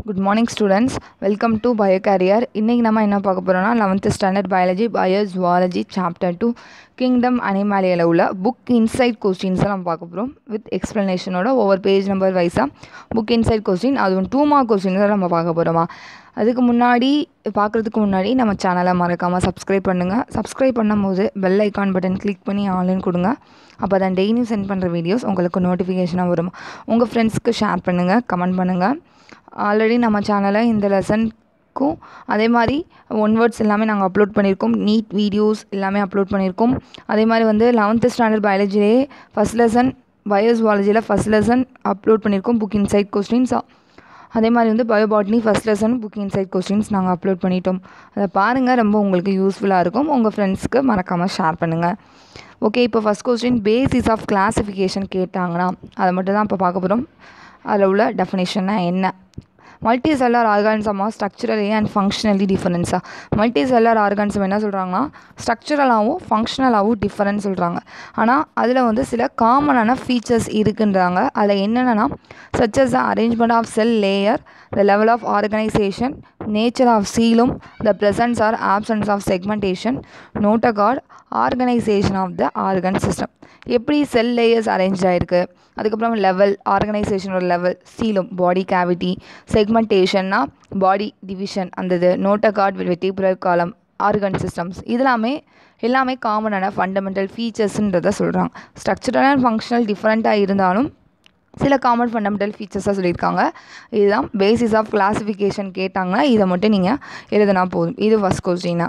Good morning students. Welcome to Biocareer. இன்னைக்கு நம்ம என்ன பார்க்க போறோம்னா 11th standard biology bio zoology chapter 2 kingdom அனிமலியால உள்ள புக் இன்சைட் கொஸ்டின்ஸ் நம்ம பார்க்க போறோம் வித் எக்ஸ்பிளனேஷனோட ஒவ்வொரு பேஜ் நம்பர் வைஸா புக் இன்சைட் கொஸ்டின் அதுவும் 2 மார்க் கொஸ்டின்ஸ் நம்ம பார்க்க போறோமா. அதுக்கு முன்னாடி பார்க்குறதுக்கு முன்னாடி நம்ம சேனலை மறக்காமல் சப்ஸ்கிரைப் பண்ணுங்கள். சப்ஸ்கிரைப் பண்ணும்போது பெல் ஐக்கான் பட்டன் கிளிக் பண்ணி ஆன்லைன் கொடுங்க. அப்போ தான் டெய்லியும் சென்ட் பண்ணுற வீடியோஸ் உங்களுக்கு நோட்டிஃபிகேஷனாக வரும். உங்கள் ஃப்ரெண்ட்ஸ்க்கு ஷேர் பண்ணுங்கள், கமெண்ட் பண்ணுங்கள். ஆல்ரெடி நம்ம சேனலில் இந்த லெசனுக்கும் அதே மாதிரி ஒன் வேர்ட்ஸ் எல்லாமே நாங்கள் அப்லோட் பண்ணியிருக்கோம். நீட் வீடியோஸ் எல்லாமே அப்லோட் பண்ணியிருக்கோம். அதே மாதிரி வந்து 11th ஸ்டாண்டர்ட் பயாலஜிலேயே ஃபஸ்ட் லெசன் பயோசுவாலஜியில் ஃபஸ்ட் லெசன் அப்லோட் பண்ணியிருக்கோம் புக் இன்சைட் கொஸ்டின்ஸ். அதே மாதிரி வந்து bio botany first lesson book inside questions நாங்கள் அப்லோட் பண்ணிட்டோம். அதை பாருங்கள், ரொம்ப உங்களுக்கு யூஸ்ஃபுல்லாக இருக்கும். உங்கள் ஃப்ரெண்ட்ஸ்க்கு மறக்காமல் ஷேர் பண்ணுங்கள். ஓகே, இப்போ first question basis of classification கேட்டாங்கன்னா அதை மட்டும் தான் இப்போ பார்க்க போகிறோம். அதில் உள்ள டெஃபினேஷன்னா என்ன? Multicellular organism structurally and functionally டிஃபரன்ஸாக. மல்டிசெல்லர் ஆர்கானிசம் என்ன சொல்கிறாங்கன்னா ஸ்ட்ரக்சரலாகவும் ஃபங்க்ஷனலாகவும் டிஃபரன்ஸ் சொல்கிறாங்க. ஆனால் அதில் வந்து சில காமனான ஃபீச்சர்ஸ் இருக்குன்றாங்க. அதில் என்னென்னா such as the arrangement of cell layer, the level of organisation, nature of coelom, the presence or absence of segmentation, notochord, organisation of the organ system. எப்படி செல் லேயர்ஸ் அரேஞ்ச் ஆகிருக்கு, அதுக்கப்புறம் லெவல், ஆர்கனைசேஷனோட level, coelom body cavity, செக்மெண்டேஷன்னா body division அந்த notochord, vertebral column, organ systems எல்லாமே காமனான fundamental ஃபீச்சர்ஸ்ன்றதை சொல்கிறாங்க. Structural and functional டிஃப்ரெண்ட்டாக இருந்தாலும் சில காமன் ஃபண்டமெண்டல் ஃபீச்சர்ஸாக சொல்லியிருக்காங்க. இதுதான் பேசிஸ் ஆஃப் கிளாஸிஃபிகேஷன் கேட்டாங்கன்னா இதை மட்டும் நீங்கள் எழுதினா போதும். இது ஃபஸ்ட் கொஸ்டினா.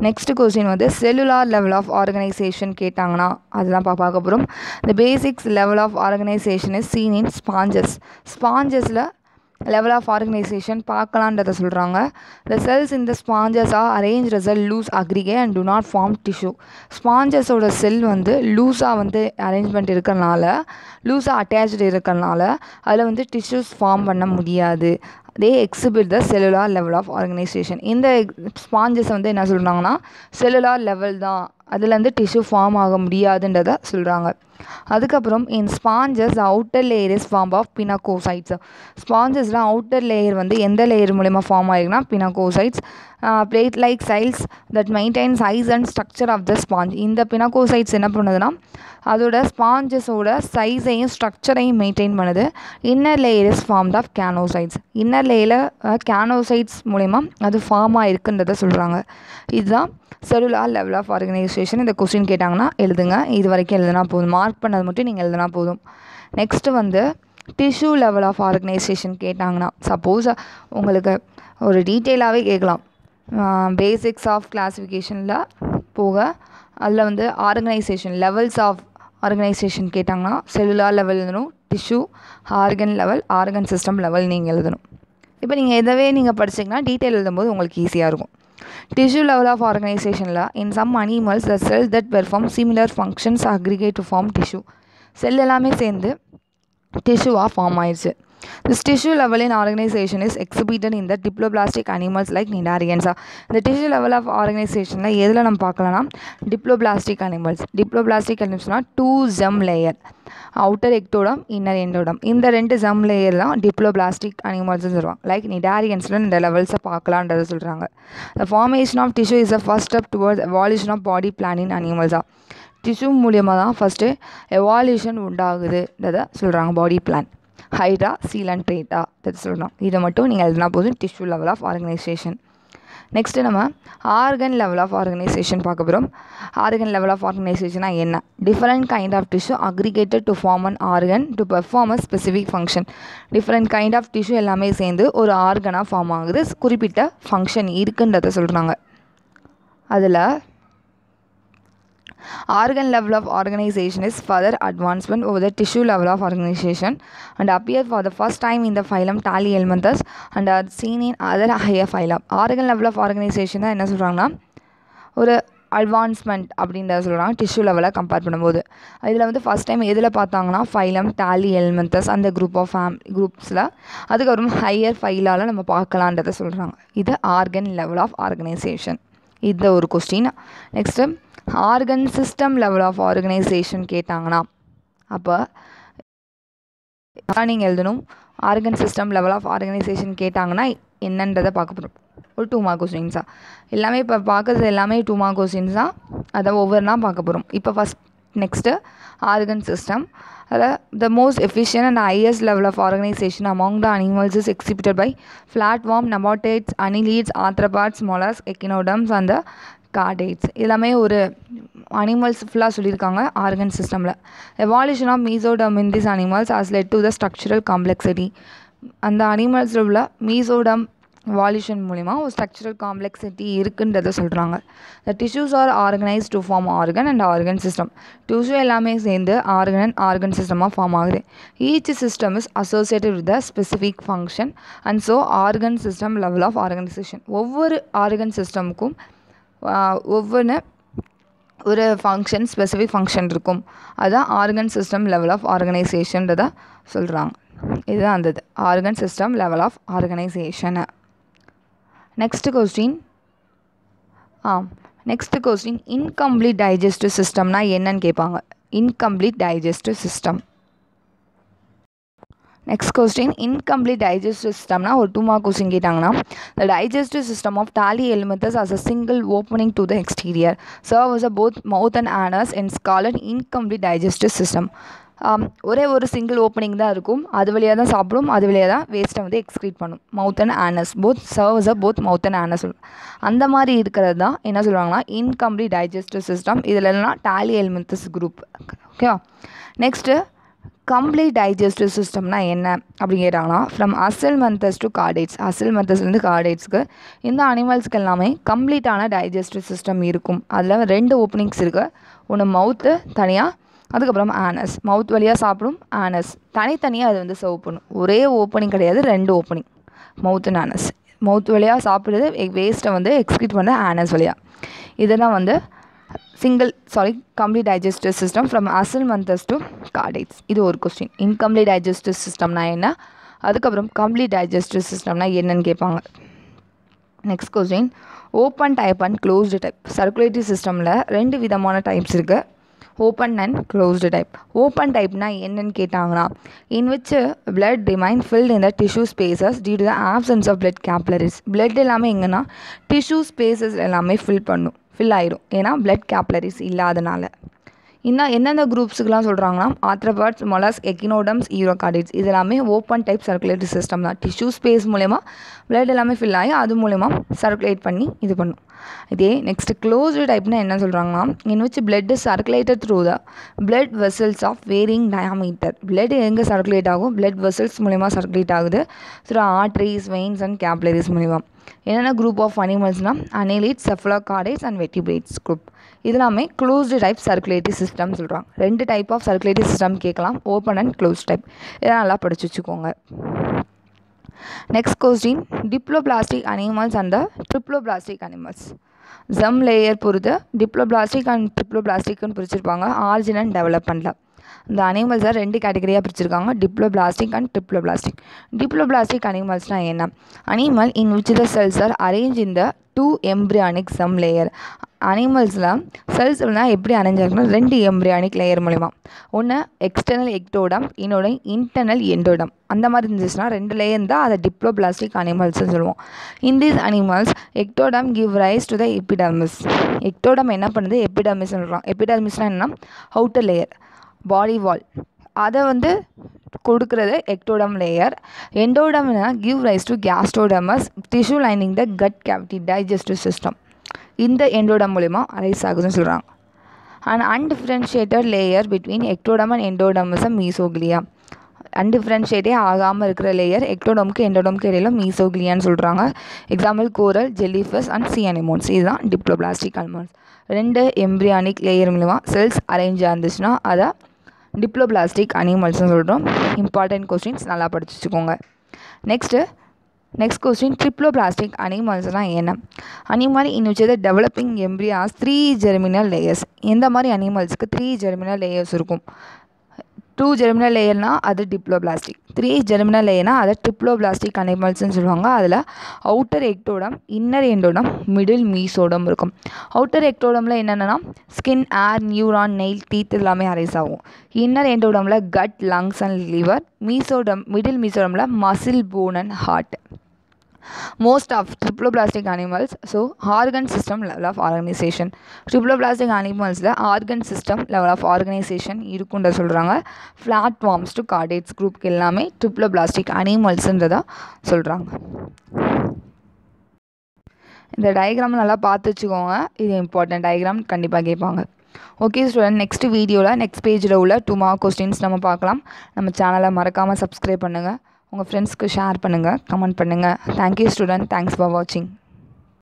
நெக்ஸ்ட் கொஸ்டின் வந்து செல்லுலார் லெவல் ஆஃப் ஆர்கனைசேஷன் கேட்டாங்கன்னா அதுதான் பார்க்க போகிறோம். The basics level of organisation is seen in sponges. ஸ்பாஞ்சஸில் லெவல் ஆஃப் ஆர்கனைசேஷன் பார்க்கலான்றதை சொல்கிறாங்க. த செல்ஸ் இந்த sponges are arrange result loose aggregate and do not form tissue. ஸ்பாஞ்சஸோட செல் வந்து லூஸாக வந்து அரேஞ்ச்மெண்ட் இருக்கிறனால, லூஸாக அட்டாச்சு இருக்கிறனால அதில் வந்து டிஷ்யூஸ் ஃபார்ம் பண்ண முடியாது. they exhibit the cellular level of organization. இந்த ஸ்பாஞ்சஸ் வந்து என்ன சொல்கிறாங்கன்னா செல்லுலார் லெவல் தான், அதுலேருந்து டிஷ்யூ ஃபார்ம் ஆக முடியாதுன்றதை சொல்கிறாங்க. அதுக்கப்புறம் in sponges outer layer is form of pinacocytes. ஸ்பாஞ்சஸில் அவுட்டர் லேயர் வந்து எந்த லேயர் மூலமா ஃபார்ம் ஆகிருக்குன்னா pinacocytes, plate like cells that maintain size and structure of the sponge. இந்த பினகோசைட்ஸ் என்ன பண்ணுதுன்னா அதோட ஸ்பாஞ்சஸோட சைஸையும் ஸ்ட்ரக்சரையும் மெயின்டைன் பண்ணுது. Inner layer is formed of choanocytes. Inner லேயரில் கேனோசைட்ஸ் மூலமா அது ஃபார்ம் ஆகிருக்குன்றதை சொல்கிறாங்க. இதுதான் செல்லுலார் லெவல் ஆஃப் ஆர்கனைசேஷன். இந்த கொஸ்டின் கேட்டாங்கன்னா எழுதுங்க. இது வரைக்கும் எழுதுனா போதும், மார்க் பண்ணது மட்டும் நீங்கள் எழுதுனா போதும். நெக்ஸ்ட்டு வந்து டிஷ்யூ லெவல் ஆஃப் ஆர்கனைசேஷன் கேட்டாங்கன்னா சப்போஸ் உங்களுக்கு ஒரு டீட்டெயிலாகவே கேட்கலாம். பேசிக்ஸ் ஆஃப் கிளாஸிஃபிகேஷனில் போக அதில் வந்து ஆர்கனைசேஷன் லெவல்ஸ் ஆஃப் ஆர்கனைசேஷன் கேட்டாங்கன்னா செல்லுலார் லெவல் எழுதணும், tissue, organ level, organ system level நீங்கள் எழுதணும். இப்போ நீங்கள் எதவே நீங்கள் படிச்சிங்கன்னா டீட்டெயில் எழுதும்போது உங்களுக்கு ஈஸியாக இருக்கும். Tissue level of organization in some animals the cells that perform similar functions aggregate to form tissue. செல் எல்லாமே சேர்ந்து டிஷ்யூவாக ஃபார்ம் ஆயிடுச்சு. This tissue level in organization is exhibited in the diploblastic animals like cnidarians. இந்த tissue level of organization எதில் நம்ம பார்க்கலாம்னா diploblastic animals. diploblastic animalsனால் 2 germ layer, outer ectoderm, inner endoderm. இந்த 2 germ layer தான் diploblastic animals சொல்லுவாங்க. Like cnidariansல இந்த லெவல்ஸை பார்க்கலான்றதை சொல்கிறாங்க. The formation of tissue is the first step towards evolution of body plan in animals. Tissue மூலியமாக தான் first evolution உண்டாகுதுன்றதை சொல்கிறாங்க. Body plan, hydra, சீலன், ட்ரேட்டா அதை சொல்கிறோம். இதை மட்டும் நீங்கள் எழுதினா போதும் tissue level of organisation. Next நம்ம ஆர்கன் லெவல் ஆஃப் ஆர்கனைசேஷன் பார்க்க போகிறோம். ஆர்கன் லெவல் ஆஃப் ஆர்கனைசேஷனாக என்ன? Different kind of tissue aggregated to form an organ to perform a specific function. Different kind of tissue எல்லாமே சேர்ந்து ஒரு ஆர்கனாக ஃபார்ம் ஆகுது, குறிப்பிட்ட ஃபங்க்ஷன் இருக்குன்றதை சொல்கிறாங்க. அதில் organ level of organization is further advancement over the tissue level of organization and appear for the first time in the phylum Talihelminthes and are seen in other higher phylum. Organ level of organization தான் என்ன சொல்கிறாங்கன்னா ஒரு advancement அப்படின்றத சொல்கிறாங்க tissue லெவலை compare பண்ணும்போது. இதில் வந்து ஃபஸ்ட் டைம் எதில் பார்த்தாங்கன்னா ஃபைலம் டாலிஹெல்மின்தஸ் அந்த குரூப் ஆஃப் குரூப்ஸில், அதுக்கப்புறம் ஹையர் ஃபைலால் நம்ம பார்க்கலான்றதை சொல்கிறாங்க. இது ஆர்கன் லெவல் ஆஃப் ஆர்கனைசேஷன். இந்த ஒரு question. Next organ system level of organisation கேட்டாங்கன்னா அப்போ நீங்கள் எழுதணும் organ system level of organisation கேட்டாங்கன்னா என்னன்றதை பார்க்க போகிறோம். ஒரு 2 மார்க் கொஸ்டின்ஸாக எல்லாமே இப்போ பார்க்குறது எல்லாமே 2 மார்க் கொஸ்டின்ஸாக அதை ஒவ்வொன்றா பார்க்க போகிறோம். இப்போ நெக்ஸ்ட்டு ஆர்கன் சிஸ்டம். அதில் the most efficient and highest level of organization among the animals is exhibited by flatworm, nematodes, annelids, arthropods, mollusks, echinoderms and the cardates. எல்லாமே ஒரு அனிமல்ஸ் ஃபுல்லாக சொல்லியிருக்காங்க ஆர்கன் சிஸ்டமில். Evolution of mesoderm in this animals has led to the structural complexity. அந்த அனிமல்ஸில் உள்ள mesoderm evaluation மூலிமா ஒரு ஸ்ட்ரக்சரல் காம்ப்ளெக்சிட்டி இருக்குன்றதை சொல்கிறாங்க. The tissues are organised to form organ and organ system. Tissue எல்லாமே சேர்ந்து ஆர்கன் அண்ட் ஆர்கன் சிஸ்டமாக ஃபார்ம் ஆகுது. Each system is associated with the specific function and so organ system level of organisation. ஒவ்வொரு organ சிஸ்டமுக்கும் ஒவ்வொன்று ஒரு function specific function இருக்கும். அதுதான் ஆர்கன் சிஸ்டம் லெவல் ஆஃப் ஆர்கனைசேஷன்றதை சொல்கிறாங்க. இதுதான் அந்த ஆர்கன் சிஸ்டம் லெவல் ஆஃப் ஆர்கனைசேஷனை. நெக்ஸ்ட் கொஸ்டின் இன்கம்ப்ளீட் டைஜஸ்டிவ் சிஸ்டம்னா என்னன்னு கேட்பாங்க. Incomplete digestive system. Next question incomplete digestive சிஸ்டம்னா ஒரு 2 மார்க் கொஸ்டின் கேட்டாங்கன்னா the digestive system of tally helminths has a single opening to the exterior serve as a both mouth and anus and called incomplete digestive system. ஒரே ஒரு single opening தான் இருக்கும். அது வழியாக தான் சாப்பிடும், அது வழியாக தான் வேஸ்ட்டை வந்து எக்ஸ்க்ரீட் பண்ணும். Mouth and anus both serves both mouth and anus. அந்த மாதிரி இருக்கிறது தான் என்ன சொல்லுவாங்கன்னா இன்கம்ப்ளீட் டைஜஸ்டிவ் சிஸ்டம். இதில் எல்லாம் டாலி ஹெல்மின்தஸ் குரூப். ஓகேவா. நெக்ஸ்ட்டு கம்ப்ளீட் டைஜஸ்டிவ் சிஸ்டம்னா என்ன அப்படின்னு கேட்டாங்கன்னா ஃப்ரம் அசில்மென்தஸ் டு கார்டேட்ஸ். அசில்மென்தஸ்லேருந்து கார்டேட்ஸ்க்கு இந்த அனிமல்ஸ்க்கு எல்லாமே கம்ப்ளீட்டான டைஜஸ்டிவ் சிஸ்டம் இருக்கும். அதில் 2 ஓப்பனிங்ஸ் இருக்குது. ஒன்று மவுத்து தனியாக, அதுக்கப்புறம் ஆனஸ். மவுத் வழியாக சாப்பிடும், ஆனஸ் தனித்தனியாக அது வந்து சர்வ் பண்ணும். ஒரே ஓப்பனிங் கிடையாது, 2 ஓப்பனிங் மவுத் அண்ட் ஆனஸ். மவுத் வழியாக சாப்பிடுறது வேஸ்ட்டை வந்து எக்ஸ்க்ரீட் பண்ண ஆனஸ் வழியாக. இதெல்லாம் வந்து complete digestive system from aschelminthes to chordates. இது ஒரு கொஸ்டின். இன்கம்ப்ளீட் டைஜஸ்டிவ் சிஸ்டம்னா என்ன, அதுக்கப்புறம் கம்ப்ளீட் டைஜஸ்டிவ் சிஸ்டம்னா என்னன்னு கேட்பாங்க. Next question open type and closed type. Circulatory சிஸ்டமில் 2 விதமான டைப்ஸ் இருக்குது. Open and closed type. Open டைப்னா என்னன்னு கேட்டாங்கன்னா in which blood remain filled in the tissue spaces due to the absence of blood capillaries. Blood எல்லாமே எங்கன்னா tissue spaces எல்லாமே fill ஆயிடும். ஏன்னா பிளட் கேப்லரிஸ் இல்லாதனால. இன்னும் எந்தெந்த குரூப்ஸுக்கெலாம் சொல்கிறாங்கன்னா ஆர்த்ரோபாட்ஸ், மொலஸ்க், எக்கினோடம்ஸ், ஈரோகார்டிட்ஸ். இது எல்லாமே ஓப்பன் டைப் சர்க்குலேட்டரி சிஸ்டம் தான். டிஷ்யூ ஸ்பேஸ் மூலமா பிளட் எல்லாமே ஃபில் ஆகி அது மூலமா சர்க்குலேட் பண்ணி இது பண்ணும். இதே நெக்ஸ்ட் க்ளோஸ்டு டைப்னா என்ன சொல்கிறாங்கன்னா in which blood is circulated through the blood vessels of varying diameter. Blood எங்கே சர்க்குலேட் ஆகும், பிளட் வெசல்ஸ் மூலமா சர்க்குலேட் ஆகுது through arteries, veins and capillaries மூலிமா. என்னென்ன குரூப் ஆஃப் அனிமல்ஸ்னால் annelids, cephalochordates and vertebrates group. இதெல்லாமே க்ளோஸ்டு டைப் சர்க்குலேட்டரி சிஸ்டம் சொல்கிறாங்க. 2 type of circulatory system கேட்கலாம், ஓப்பன் அண்ட் க்ளோஸ் டைப். இதெல்லாம் நல்லா படிச்சு வச்சுக்கோங்க. Next question diploblastic animals and the triploblastic animals. Germ layer பொறுத்து டிப்ளோபிளாஸ்டிக் அண்ட் ட்ரிப்ளோபிளாஸ்டிக்னு பிரிச்சிருப்பாங்க ஆரிஜின் அண்ட் டெவலப்மெண்ட்டில். இந்த அனிமல்ஸை 2 கேட்டகரியாக பிரிச்சிருக்காங்க, டிப்ளோபிளாஸ்டிக் அண்ட் ட்ரிப்ளோபிளாஸ்டிக். டிப்ளோபிளாஸ்டிக் அனிமல்ஸ்னால் என்ன? Animal in which the cells are arrange in the 2 embryonic some layer. அனிமல்ஸில் செல்ஸ்லாம் எப்படி அரேஞ்ச் ஆகுதுன்னா 2 எம்ப்ரியானிக் லேயர் மூலிமா. ஒன்று எக்ஸ்டர்னல் எக்டோடம், இன்னொன்று இன்டர்னல் எண்டோடம். அந்த மாதிரி இருந்துச்சுன்னா 2 லேயர் இருந்தால் அதை டிப்ளோபிளாஸ்டிக் அனிமல்ஸ்னு சொல்லுவோம். In these animals ectoderm give rise to the epidermis. Ectoderm என்ன பண்ணுது, எபிடர்மிஸ் சொல்கிறோம். எபிடர்மிஸ்னால் என்னன்னா அவுட்டர் லேயர், பாடி வால். அதை வந்து கொடுக்குறது எக்டோடம் லேயர். எண்டோடம்னா give rise to gastrodermis tissue lining the gut cavity digestive system. இந்த எண்டோடம் மூலிமா அரைஸ் ஆகுதுன்னு சொல்கிறாங்க. And undifferentiated layer between ectoderm and endoderm is mesoglea. Undifferentiated ஆகாமல் இருக்கிற லேயர் எக்டோடமுக்கு எண்டோடமுக்கு இடையில மீசோக்லியான்னு சொல்கிறாங்க. Example coral, jellyfish and sea anemones. இதுதான் டிப்ளோபிளாஸ்டிக் அனிமல்ஸ். 2 எம்ப்ரியானிக் லேயர் மூலமா செல்ஸ் அரேஞ்ச் ஆயிருந்துச்சுன்னா அதை டிப்ளோபிளாஸ்டிக் அனிமல்ஸ்னு சொல்கிறோம். இம்பார்ட்டன்ட் கொஸ்டின்ஸ் நல்லா படிச்சு வச்சுக்கோங்க. நெக்ஸ்ட் கொஸ்டின் ட்ரிப்ளோபிளாஸ்டிக் அனிமல்ஸ்னால் என்ன? Animal in which the developing embryos 3 germinal layers. இந்த மாதிரி அனிமல்ஸ்க்கு 3 ஜெர்மினல் லேயர்ஸ் இருக்கும். 2 germinal லேயர்னா அது டிப்ளோபிளாஸ்டிக், 3 germinal லேயர்னா அதை ட்ரிப்ளோபிளாஸ்டிக் அனிமல்ஸ்ன்னு சொல்லுவாங்க. அதில் outer ectoderm, inner endoderm, middle mesoderm இருக்கும். அவுட்டர் எக்டோடமில் என்னென்னா skin, hair, neuron, nail, teeth எல்லாமே அரைஸ் ஆகும். இன்னர் எண்டோடமில் gut, lungs and liver. Middle மீசோடமில் muscle, bone and heart. Most of triploblastic animals, so organ system level of organization. Triploblastic animals ல organ system level of organization இருக்குன்ற சொல்கிறாங்க. Flatworms to chordates group எல்லாமே triploblastic animalsன்றதா சொல்கிறாங்க. இந்த diagram நல்லா பார்த்து வச்சுக்கோங்க, இது இம்பார்ட்டன்ட் டயக்ராம், கண்டிப்பாக கேட்பாங்க. ஓகே ஸ்டூடெண்ட், நெக்ஸ்ட் வீடியோவில் நெக்ஸ்ட் பேஜில் உள்ள 2 மார்க் கொஸ்டின்ஸ் நம்ம பார்க்கலாம். நம்ம சேனலை மறக்காமல் சப்ஸ்கிரைப் பண்ணுங்கள், உங்கள் ஃப்ரெண்ட்ஸ்க்கு ஷேர் பண்ணுங்கள், கமெண்ட் பண்ணுங்கள். தேங்க்யூ ஸ்டூடெண்ட், தேங்க்ஸ் ஃபார் வாட்சிங்.